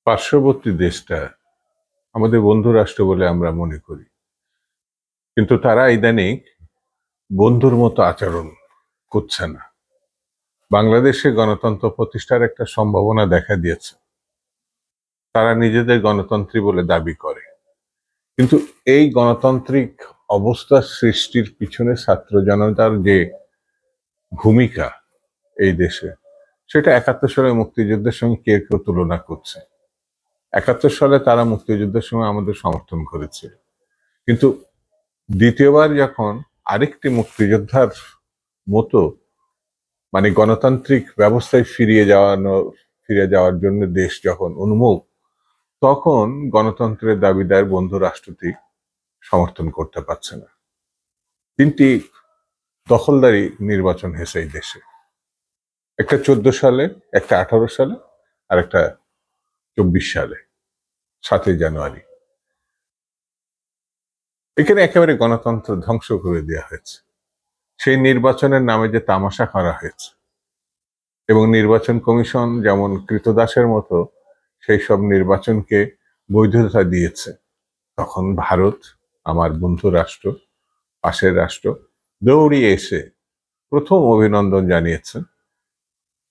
পার্শ্ববর্তী দেশটা আমাদের বন্ধু রাষ্ট্র বলে আমরা মনে করি, কিন্তু তারা ইদানিং বন্ধুর মতো আচরণ করছে না। বাংলাদেশে গণতন্ত্র প্রতিষ্ঠার একটা সম্ভাবনা দেখা দিয়েছে। তারা নিজেদের গণতন্ত্রী বলে দাবি করে, কিন্তু এই গণতান্ত্রিক অবস্থা সৃষ্টির পিছনে ছাত্র জনতার যে ভূমিকা এই দেশে, সেটা ৭১ সালের মুক্তিযুদ্ধের সঙ্গে কেউ কেউ তুলনা করছে। ৭১ সালে তারা মুক্তিযুদ্ধের সময় আমাদের সমর্থন করেছে, কিন্তু দ্বিতীয়বার যখন আরেকটি মুক্তিযোদ্ধার মতো মানে গণতান্ত্রিক ব্যবস্থায় ফিরে যাওয়ার জন্য দেশ যখন উন্মুখ, তখন গণতন্ত্রের দাবিদার বন্ধু রাষ্ট্রটি সমর্থন করতে পারছে না। ৩টি দখলদারি নির্বাচন হয়েছে এই দেশে, একটা ১৪ সালে, একটা ১৮ সালে, আর একটা ২৪ সালে ৭ই জানুয়ারি। এখানে একেবারে গণতন্ত্র ধ্বংস করে দেওয়া হয়েছে। সেই নির্বাচনের নামে যে তামাশা করা হয়েছে, এবং নির্বাচন কমিশন যেমন কৃতদাসের মতো সেই সব নির্বাচনকে বৈধতা দিয়েছে, তখন ভারত, আমার বন্ধু রাষ্ট্র, পাশের রাষ্ট্র, দৌড়িয়ে এসে প্রথম অভিনন্দন জানিয়েছে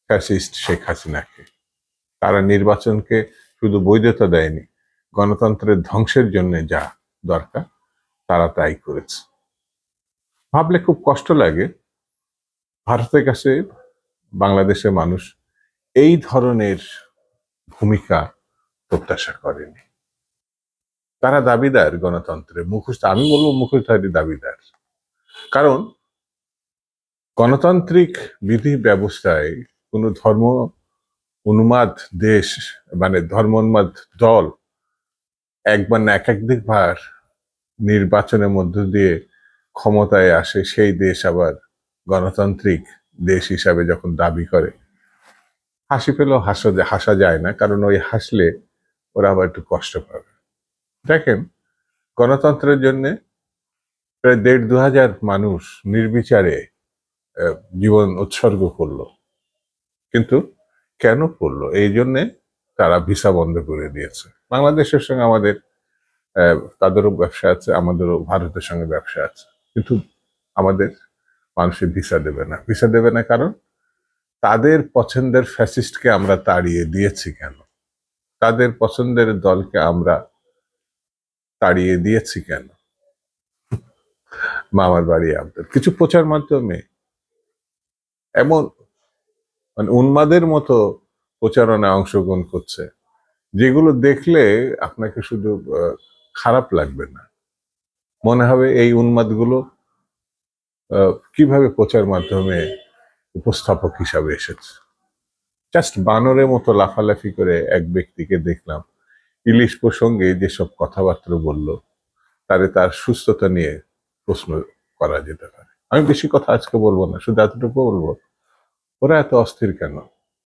ফ্যাসিস্ট শেখ হাসিনাকে। তারা নির্বাচনকে শুধু বৈধতা দেয়নি, গণতন্ত্রের ধ্বংসের জন্য যা দরকার তারা তাই করেছে। ভাবলে খুব কষ্ট লাগে, ভারতের কাছে বাংলাদেশের মানুষ এই ধরনের ভূমিকা প্রত্যাশা করেনি। তারা দাবিদার গণতন্ত্রের আমি বলবো মুখোশধারী দাবিদার। কারণ গণতান্ত্রিক বিধি ব্যবস্থায় কোনো ধর্ম উন্মাদ দেশ মানে ধর্মোন্মাদ দল একবার না একাধিকবার নির্বাচনের মধ্য দিয়ে ক্ষমতায় আসে, সেই দেশ আবার গণতান্ত্রিক দেশ হিসাবে যখন দাবি করে, হাসি পেলেও হাসা যায় না, কারণ ওই হাসলে ওরা আবার একটু কষ্ট পাবে। দেখেন, গণতন্ত্রের জন্য প্রায় ১,৫০০ মানুষ নির্বিচারে জীবন উৎসর্গ করলো, কিন্তু কেন করলো? এই জন্যে তারা ভিসা বন্ধ করে দিয়েছে। বাংলাদেশের সঙ্গে আমাদের তাদেরও ব্যবসা আছে, আমাদেরও ভারতের সঙ্গে ব্যবসা আছে, কিন্তু আমাদের মানুষের ভিসা দেবে না কারণ তাদের পছন্দের ফ্যাসিস্টকে আমরা তাড়িয়ে দিয়েছি। কেন? তাদের পছন্দের দলকে আমরা তাড়িয়ে দিয়েছি কেন? মামার বাড়ি আমাদের কিছু প্রচার মাধ্যমে এমন মানে উন্মাদের মতো প্রচারণায় অংশগ্রহণ করছে, যেগুলো দেখলে আপনাকে শুধু খারাপ লাগবে না, মনে হবে এই উন্মাদগুলো কিভাবে প্রচার মাধ্যমে উপস্থাপক হিসাবে এসেছে। জাস্ট বানরের মতো লাফালাফি করে এক ব্যক্তিকে দেখলাম ইলিশ প্রসঙ্গে যেসব কথাবার্তা বলল, তার সুস্থতা নিয়ে প্রশ্ন করা যেতে পারে। আমি বেশি কথা আজকে বলবো না, শুধু এতটুকু বলবো, ওরা এত অস্থির কেন?